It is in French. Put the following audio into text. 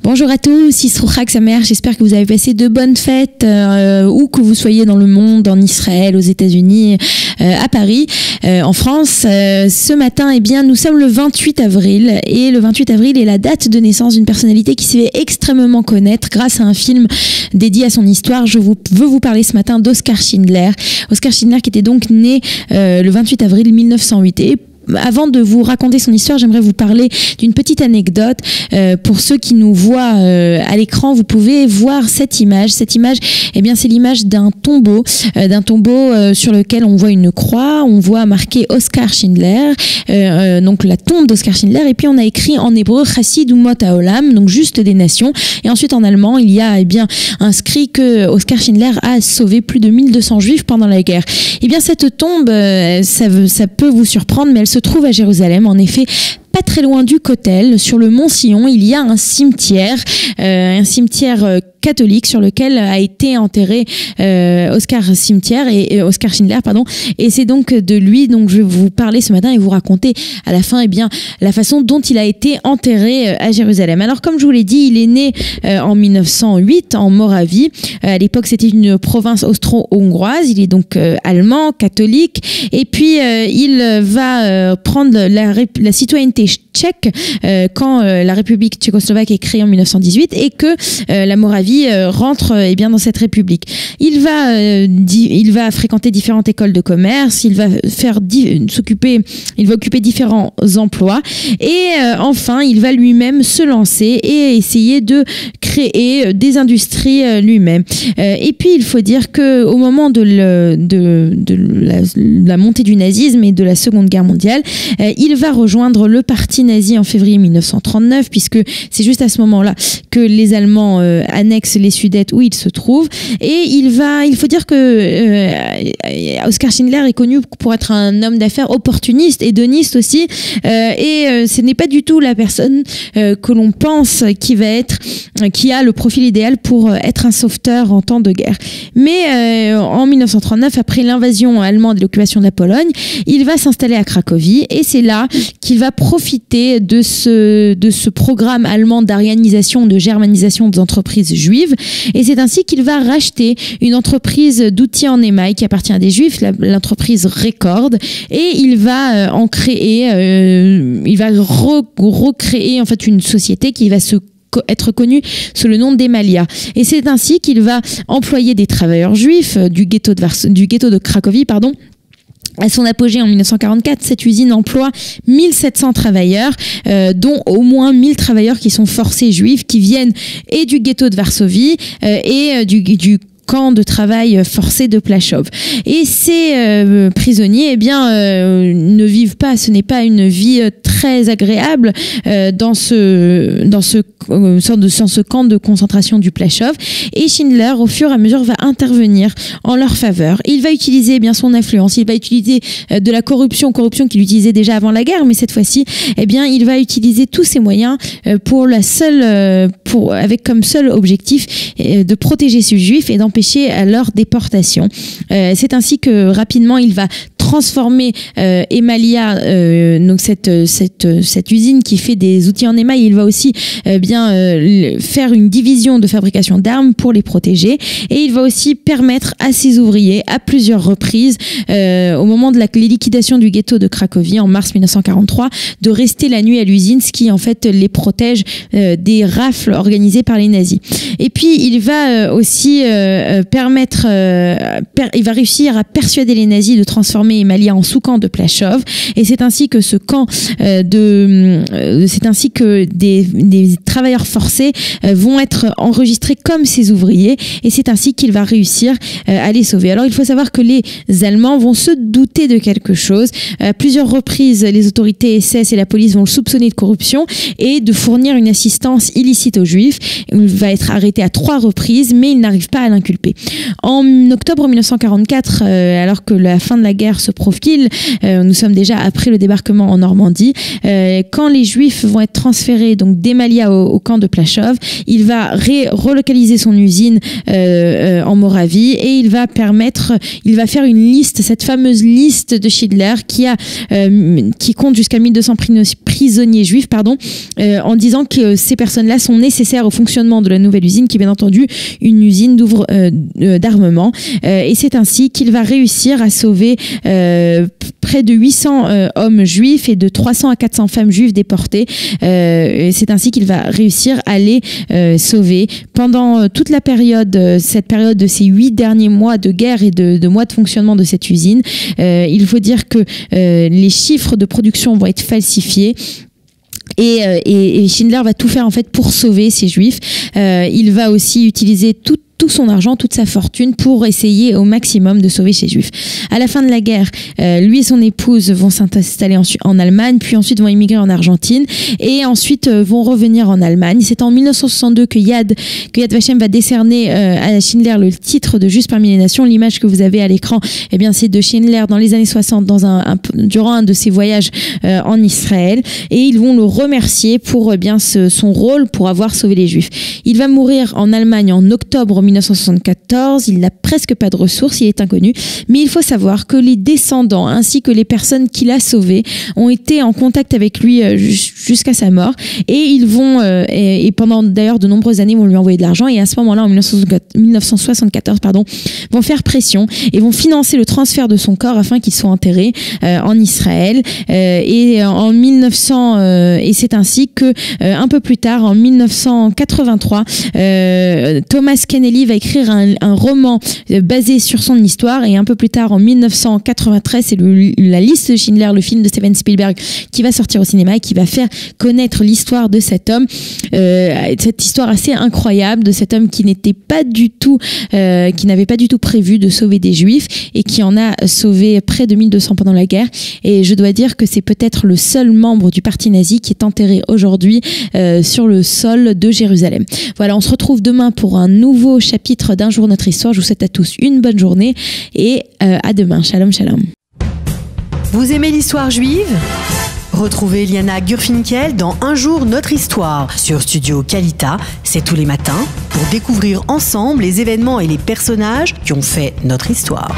Bonjour à tous, Yisrochag Samer, j'espère que vous avez passé de bonnes fêtes, où que vous soyez dans le monde, en Israël, aux États-Unis, à Paris, en France. Ce matin, eh bien, nous sommes le 28 avril, et le 28 avril est la date de naissance d'une personnalité qui s'est fait extrêmement connaître grâce à un film dédié à son histoire. Je veux vous parler ce matin d'Oskar Schindler. Oskar Schindler qui était donc né le 28 avril 1908. Et avant de vous raconter son histoire, j'aimerais vous parler d'une petite anecdote. Pour ceux qui nous voient à l'écran, vous pouvez voir cette image. Cette image, eh bien, c'est l'image d'un tombeau sur lequel on voit une croix. On voit marqué Oskar Schindler, donc la tombe d'Oskar Schindler. Et puis on a écrit en hébreu Chassid Umot Haolam, donc juste des nations. Et ensuite en allemand, il y a inscrit que Oskar Schindler a sauvé plus de 1200 juifs pendant la guerre. Eh bien, cette tombe, ça peut vous surprendre, mais elle se trouve à Jérusalem. En effet, pas très loin du Kotel, sur le mont Sion, il y a un cimetière catholique sur lequel a été enterré Oskar Schindler, pardon. Et c'est donc de lui dont je vais vous parler ce matin et vous raconter à la fin, eh bien, la façon dont il a été enterré à Jérusalem. Alors, comme je vous l'ai dit, il est né en 1908 en Moravie. À l'époque, c'était une province austro-hongroise. Il est donc allemand, catholique. Et puis, il va prendre la citoyenneté tchèque quand la République tchécoslovaque est créée en 1918 et que la Moravie rentre dans cette république. Il va fréquenter différentes écoles de commerce, il va occuper différents emplois et enfin il va lui-même se lancer et essayer de créer des industries lui-même. Et puis il faut dire que au moment de la montée du nazisme et de la Seconde Guerre mondiale, il va rejoindre le parti nazi en février 1939, puisque c'est juste à ce moment-là que les Allemands annexent les Sudètes où il se trouve. Et il faut dire que Oskar Schindler est connu pour être un homme d'affaires opportuniste, hédoniste aussi, et ce n'est pas du tout la personne que l'on pense qui a le profil idéal pour être un sauveteur en temps de guerre. Mais en 1939, après l'invasion allemande et l'occupation de la Pologne, il va s'installer à Cracovie et c'est là qu'il va profiter de ce programme allemand d'arianisation, de germanisation des entreprises juives. Et c'est ainsi qu'il va racheter une entreprise d'outils en émail qui appartient à des juifs, l'entreprise Record, et il va en créer, il va recréer en fait une société qui va être connu sous le nom d'Emalia. Et c'est ainsi qu'il va employer des travailleurs juifs du ghetto de Cracovie, pardon. À son apogée en 1944, cette usine emploie 1700 travailleurs, dont au moins 1000 travailleurs qui sont forcés juifs, qui viennent et du ghetto de Varsovie et du camp de travail forcé de Płaszów. Et ces prisonniers, ne vivent pas, ce n'est pas une vie très agréable dans ce camp de concentration du Płaszów. Et Schindler, au fur et à mesure, va intervenir en leur faveur. Il va utiliser bien son influence, il va utiliser de la corruption qu'il utilisait déjà avant la guerre, mais cette fois-ci, il va utiliser tous ses moyens avec comme seul objectif de protéger ces juifs et d'empêcher à leur déportation. C'est ainsi que rapidement il va transformer Emalia, donc cette usine qui fait des outils en émail. Il va aussi faire une division de fabrication d'armes pour les protéger, et il va aussi permettre à ses ouvriers à plusieurs reprises au moment de la liquidation du ghetto de Cracovie en mars 1943 de rester la nuit à l'usine, ce qui en fait les protège des rafles organisées par les nazis. Et puis il va aussi il va réussir à persuader les nazis de transformer Emalia en sous-camp de Płaszów, et c'est ainsi que des travailleurs forcés vont être enregistrés comme ses ouvriers, et c'est ainsi qu'il va réussir à les sauver. Alors il faut savoir que les Allemands vont se douter de quelque chose. À plusieurs reprises, les autorités SS et la police vont le soupçonner de corruption et de fournir une assistance illicite aux Juifs. Il va être arrêté à 3 reprises, mais il n'arrive pas à l'inculper. En octobre 1944, alors que la fin de la guerre se se profile. Nous sommes déjà après le débarquement en Normandie. Quand les Juifs vont être transférés donc d'Emalia au camp de Plaszów, il va relocaliser son usine en Moravie et il va faire une liste, cette fameuse liste de Schindler qui compte jusqu'à 1200 prisonniers juifs, en disant que ces personnes-là sont nécessaires au fonctionnement de la nouvelle usine, qui est bien entendu une usine d'armement. Et c'est ainsi qu'il va réussir à sauver près de 800 hommes juifs et de 300 à 400 femmes juives déportées. C'est ainsi qu'il va réussir à les sauver. Pendant toute la période, cette période de ces 8 derniers mois de guerre et de mois de fonctionnement de cette usine, il faut dire que les chiffres de production vont être falsifiés. Et Schindler va tout faire en fait pour sauver ces Juifs. Il va aussi utiliser tout son argent, toute sa fortune pour essayer au maximum de sauver ces Juifs. À la fin de la guerre, lui et son épouse vont s'installer en Allemagne, puis ensuite vont immigrer en Argentine et ensuite vont revenir en Allemagne. C'est en 1962 que Yad Vashem va décerner à Schindler le titre de Juste parmi les nations. L'image que vous avez à l'écran, eh bien, c'est de Schindler dans les années 60 durant un de ses voyages en Israël, et ils vont le remercier pour son rôle pour avoir sauvé les Juifs. Il va mourir en Allemagne en octobre 1974, il n'a presque pas de ressources, il est inconnu, mais il faut savoir que les descendants ainsi que les personnes qu'il a sauvées ont été en contact avec lui jusqu'à sa mort, et ils vont et pendant d'ailleurs de nombreuses années vont lui envoyer de l'argent, et à ce moment-là en 1974 vont faire pression et vont financer le transfert de son corps afin qu'il soit enterré en Israël, et c'est ainsi que un peu plus tard en 1983 Thomas Keneally va écrire un roman basé sur son histoire, et un peu plus tard en 1993 c'est la liste de Schindler, le film de Steven Spielberg, qui va sortir au cinéma et qui va faire connaître l'histoire de cet homme, cette histoire assez incroyable de cet homme qui n'avait pas du tout prévu de sauver des Juifs et qui en a sauvé près de 1200 pendant la guerre. Et je dois dire que c'est peut-être le seul membre du parti nazi qui est enterré aujourd'hui sur le sol de Jérusalem. Voilà, on se retrouve demain pour un nouveau chapitre d'Un jour notre histoire. Je vous souhaite à tous une bonne journée et à demain. Shalom, shalom. Vous aimez l'histoire juive ? Retrouvez Liana Gurfinkel dans Un jour notre histoire sur Studio Kalita. C'est tous les matins pour découvrir ensemble les événements et les personnages qui ont fait notre histoire.